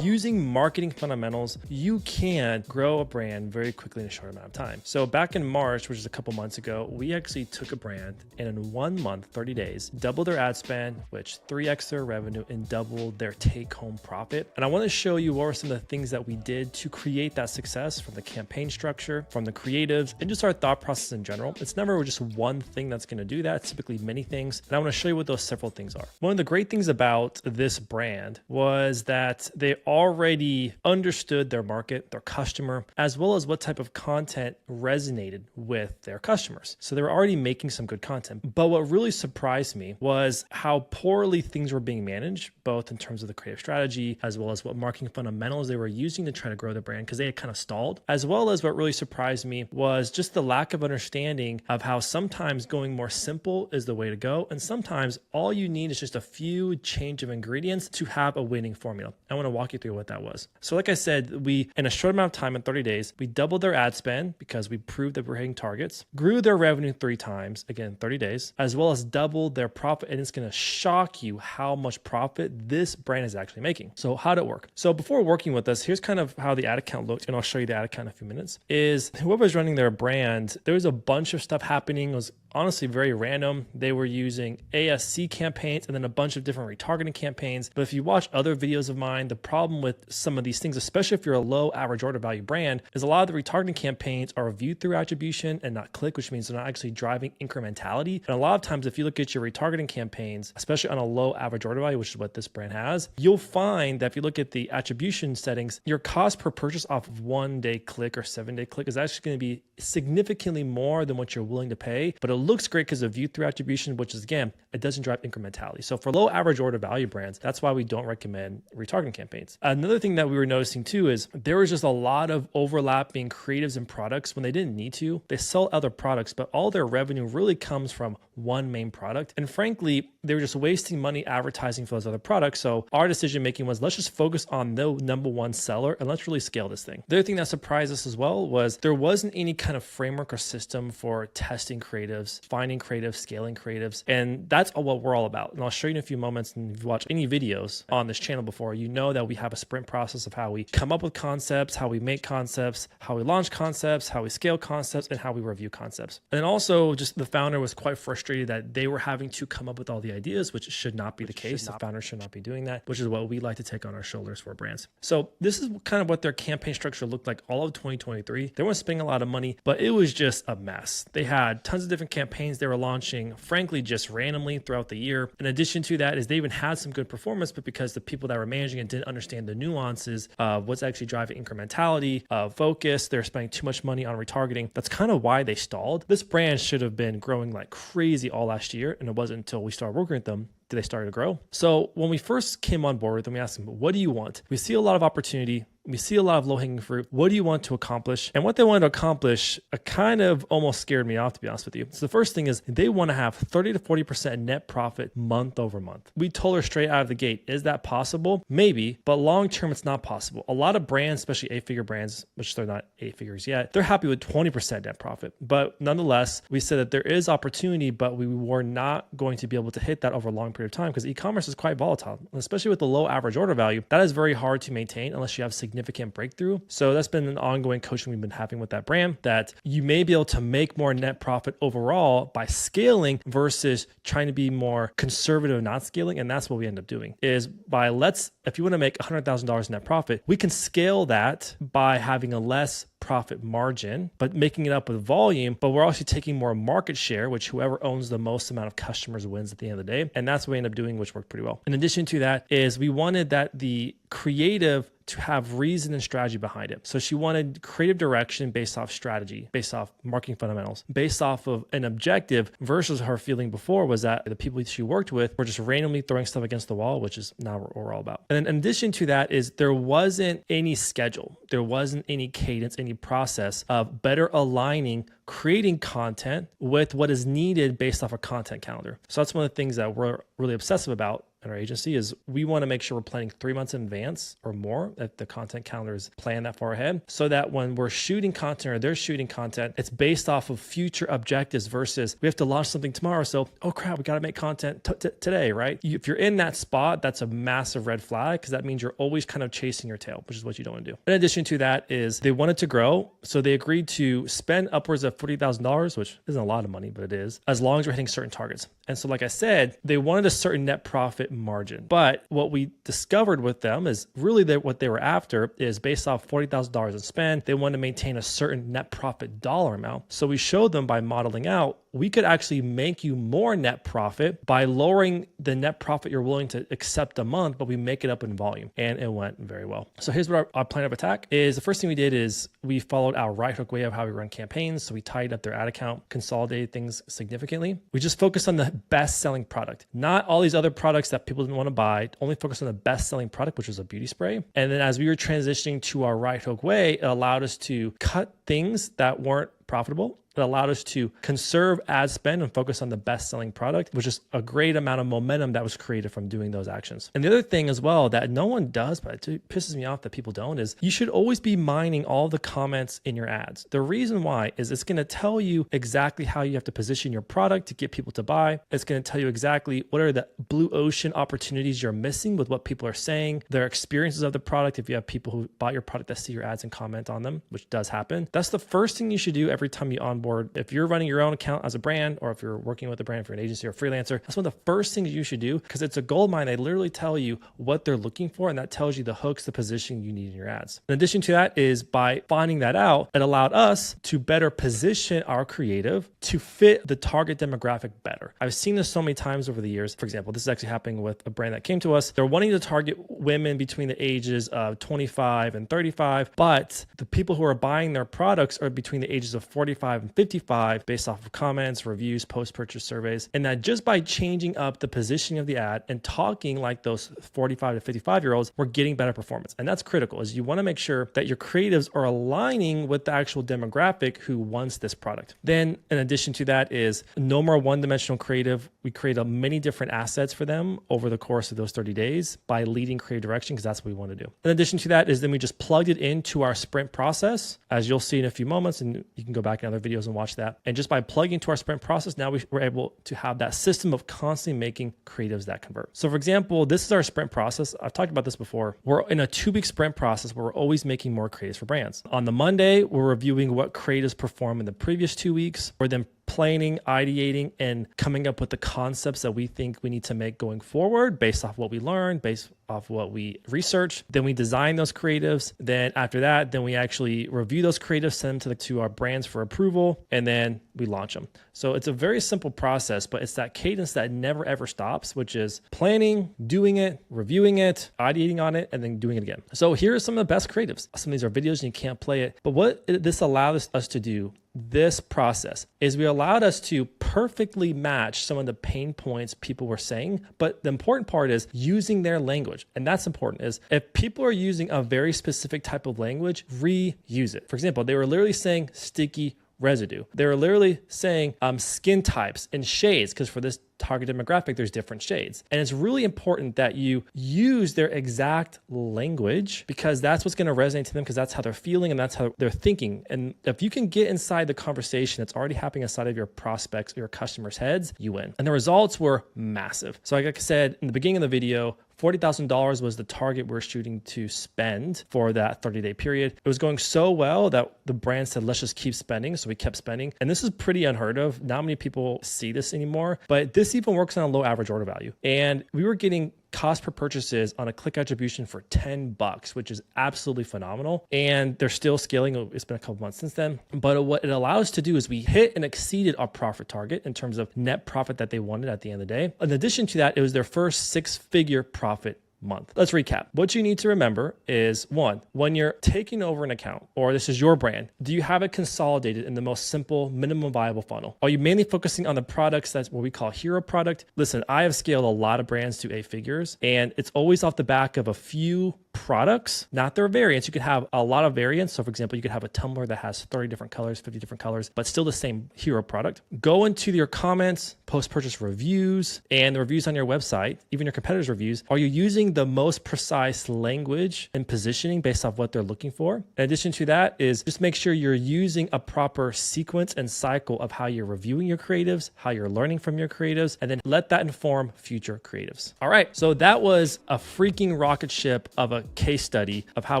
Using marketing fundamentals, you can grow a brand very quickly in a short amount of time. So back in March, which is a couple months ago, we actually took a brand and in 1 month, 30 days, doubled their ad spend, which 3x their revenue and doubled their take-home profit. And I want to show you what are some of the things that we did to create that success, from the campaign structure, from the creatives, and just our thought process in general. It's never just one thing that's going to do that. It's typically many things. And I want to show you what those several things are. One of the great things about this brand was that they already understood their market, their customer, as well as what type of content resonated with their customers. So they were already making some good content. But what really surprised me was how poorly things were being managed, both in terms of the creative strategy, as well as what marketing fundamentals they were using to try to grow the brand, because they had kind of stalled. As well as what really surprised me was just the lack of understanding of how sometimes going more simple is the way to go. And sometimes all you need is just a few change of ingredients to have a winning formula. I want to walk you through what that was. So like I said, we, in a short amount of time, in 30 days, we doubled their ad spend because we proved that we're hitting targets, grew their revenue 3 times, again, 30 days, as well as doubled their profit. And it's going to shock you how much profit this brand is actually making. So how did it work? So before working with us, here's kind of how the ad account looked. And I'll show you the ad account in a few minutes. Is whoever's running their brand, there was a bunch of stuff happening. It was honestly very random. They were using ASC campaigns and then a bunch of different retargeting campaigns. But if you watch other videos of mine, the problem with some of these things, especially if you're a low average order value brand, is a lot of the retargeting campaigns are viewed through attribution and not click, which means they're not actually driving incrementality. And a lot of times, if you look at your retargeting campaigns, especially on a low average order value, which is what this brand has, you'll find that if you look at the attribution settings, your cost per purchase off of 1-day click or 7-day click is actually going to be significantly more than what you're willing to pay. But it looks great because of view through attribution, which is, again, it doesn't drive incrementality. So for low average order value brands, that's why we don't recommend retargeting campaigns. Another thing that we were noticing too is there was just a lot of overlapping creatives and products when they didn't need to. They sell other products, but all their revenue really comes from one main product. And frankly, they were just wasting money advertising for those other products. So our decision making was, let's just focus on the number one seller and let's really scale this thing. The other thing that surprised us as well was there wasn't any kind of framework or system for testing creatives, finding creatives, scaling creatives. And that's what we're all about. And I'll show you in a few moments. And if you watch any videos on this channel before, you know that we have a sprint process of how we come up with concepts, how we make concepts, how we launch concepts, how we scale concepts, and how we review concepts. And then also just the founder was quite frustrated that they were having to come up with all the ideas, which should not be the case. The founder should not be doing that, which is what we like to take on our shoulders for brands. So this is kind of what their campaign structure looked like all of 2023. They weren't spending a lot of money, but it was just a mess. They had tons of different campaigns they were launching, frankly, just randomly throughout the year. In addition to that is they even had some good performance, but because the people that were managing it didn't understand the nuances of what's actually driving incrementality, focus, they're spending too much money on retargeting. That's kind of why they stalled. This brand should have been growing like crazy all last year, and it wasn't until we started working with them did they start to grow. So when we first came on board with them, we asked them, what do you want? We see a lot of opportunity. We see a lot of low-hanging fruit. What do you want to accomplish? And what they wanted to accomplish kind of almost scared me off, to be honest with you. So the first thing is they want to have 30 to 40% net profit month over month. We told her straight out of the gate, is that possible? Maybe, but long-term, it's not possible. A lot of brands, especially 8-figure brands, which they're not 8 figures yet, they're happy with 20% net profit. But nonetheless, we said that there is opportunity, but we were not going to be able to hit that over a long period of time because e-commerce is quite volatile, especially with the low average order value. That is very hard to maintain unless you have significant breakthrough. So that's been an ongoing coaching we've been having with that brand, that you may be able to make more net profit overall by scaling versus trying to be more conservative, not scaling. And that's what we end up doing is by if you want to make $100,000 net profit, we can scale that by having a less profit margin, but making it up with volume. But we're also taking more market share, which whoever owns the most amount of customers wins at the end of the day. And that's what we end up doing, which worked pretty well. In addition to that is we wanted that the creative to have reason and strategy behind it. So she wanted creative direction based off strategy, based off marketing fundamentals, based off of an objective versus her feeling before was that the people she worked with were just randomly throwing stuff against the wall, which is not what we're all about. And then in addition to that is there wasn't any schedule. There wasn't any cadence, any process of better aligning creating content with what is needed based off a content calendar. So that's one of the things that we're really obsessive about in our agency is we want to make sure we're planning 3 months in advance or more, that the content calendar is planned that far ahead, so that when we're shooting content or they're shooting content, it's based off of future objectives versus we have to launch something tomorrow. So, oh crap, we got to make content today, right? If you're in that spot, that's a massive red flag because that means you're always kind of chasing your tail, which is what you don't want to do. In addition to that is they wanted to grow. So they agreed to spend upwards of $40,000, which isn't a lot of money, but it is, as long as we're hitting certain targets. And so, like I said, they wanted a certain net profit margin. But what we discovered with them is really what they were after is based off $40,000 in spend, they wanted to maintain a certain net profit dollar amount. So we showed them by modeling out, we could actually make you more net profit by lowering the net profit you're willing to accept a month, but we make it up in volume. And it went very well. So here's what our plan of attack is. The first thing we did is we followed our right hook way of how we run campaigns. So we tied up their ad account, consolidated things significantly. We just focused on the best selling product, not all these other products that people didn't want to buy, only focused on the best selling product, which was a beauty spray. And then as we were transitioning to our right hook way, it allowed us to cut things that weren't profitable. It allowed us to conserve ad spend and focus on the best selling product, which is a great amount of momentum that was created from doing those actions. And the other thing as well that no one does, but it pisses me off that people don't, is you should always be mining all the comments in your ads. The reason why is it's going to tell you exactly how you have to position your product to get people to buy. It's going to tell you exactly what are the blue ocean opportunities you're missing with what people are saying, their experiences of the product. If you have people who bought your product that see your ads and comment on them, which does happen, that's the first thing you should do every time you onboard. If you're running your own account as a brand, or if you're working with a brand, if you're an agency or a freelancer, that's one of the first things you should do because it's a gold mine. They literally tell you what they're looking for, and that tells you the hooks, the position you need in your ads. In addition to that is by finding that out, it allowed us to better position our creative to fit the target demographic better. I've seen this so many times over the years. For example, this is actually happening with a brand that came to us. They're wanting to target women between the ages of 25 and 35, but the people who are buying their products are between the ages of 45 and 55 based off of comments, reviews, post-purchase surveys. And that just by changing up the positioning of the ad and talking like those 45 to 55-year-olds, we're getting better performance. And that's critical, is you want to make sure that your creatives are aligning with the actual demographic who wants this product. Then in addition to that is no more one-dimensional creative. We create many different assets for them over the course of those 30 days by leading creative direction, because that's what we want to do. In addition to that is then we just plugged it into our sprint process, as you'll see in a few moments, and you can go back in other videos and watch that. And just by plugging into our sprint process, now we're able to have that system of constantly making creatives that convert. So for example, this is our sprint process. I've talked about this before. We're in a 2-week sprint process where we're always making more creatives for brands. On the Monday, we're reviewing what creatives performed in the previous 2 weeks. We're then planning, ideating, and coming up with the concepts that we think we need to make going forward based off what we learned, based off what we researched. Then we design those creatives. Then after that, then we actually review those creatives, send them to our brands for approval, and then we launch them. So it's a very simple process, but it's that cadence that never ever stops, which is planning, doing it, reviewing it, ideating on it, and then doing it again. So here are some of the best creatives. Some of these are videos and you can't play it, but what this allows us to do, this process, is we allowed us to perfectly match some of the pain points people were saying. But the important part is using their language. And that's important, is if people are using a very specific type of language, reuse it. For example, they were literally saying sticky residue. They were literally saying skin types and shades, because for this target demographic, there's different shades. And it's really important that you use their exact language, because that's what's going to resonate to them, because that's how they're feeling and that's how they're thinking. And if you can get inside the conversation that's already happening inside of your prospects or your customers' heads, you win. And the results were massive. So like I said in the beginning of the video, $40,000 was the target we're shooting to spend for that 30-day period. It was going so well that the brand said, let's just keep spending. So we kept spending. And this is pretty unheard of. Not many people see this anymore, but this even works on a low average order value. And we were getting cost per purchases on a click attribution for $10, which is absolutely phenomenal. And they're still scaling. It's been a couple months since then. But what it allows us to do is we hit and exceeded our profit target in terms of net profit that they wanted at the end of the day. In addition to that, it was their first 6-figure profit month. Let's recap. What you need to remember is, one, when you're taking over an account, or this is your brand, do you have it consolidated in the most simple, minimum viable funnel? Are you mainly focusing on the products that's what we call hero product? Listen, I have scaled a lot of brands to 8 figures, and it's always off the back of a few products, not their variants. You could have a lot of variants. So for example, you could have a tumbler that has 30 different colors, 50 different colors, but still the same hero product. Go into your comments, post-purchase reviews, and the reviews on your website, even your competitors' reviews. Are you using the most precise language and positioning based off what they're looking for? In addition to that is just make sure you're using a proper sequence and cycle of how you're reviewing your creatives, how you're learning from your creatives, and then let that inform future creatives. All right, so that was a freaking rocket ship of a case study of how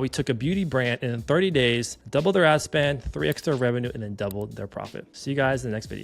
we took a beauty brand and in 30 days, doubled their ad spend, 3x their revenue, and then doubled their profit. See you guys in the next video.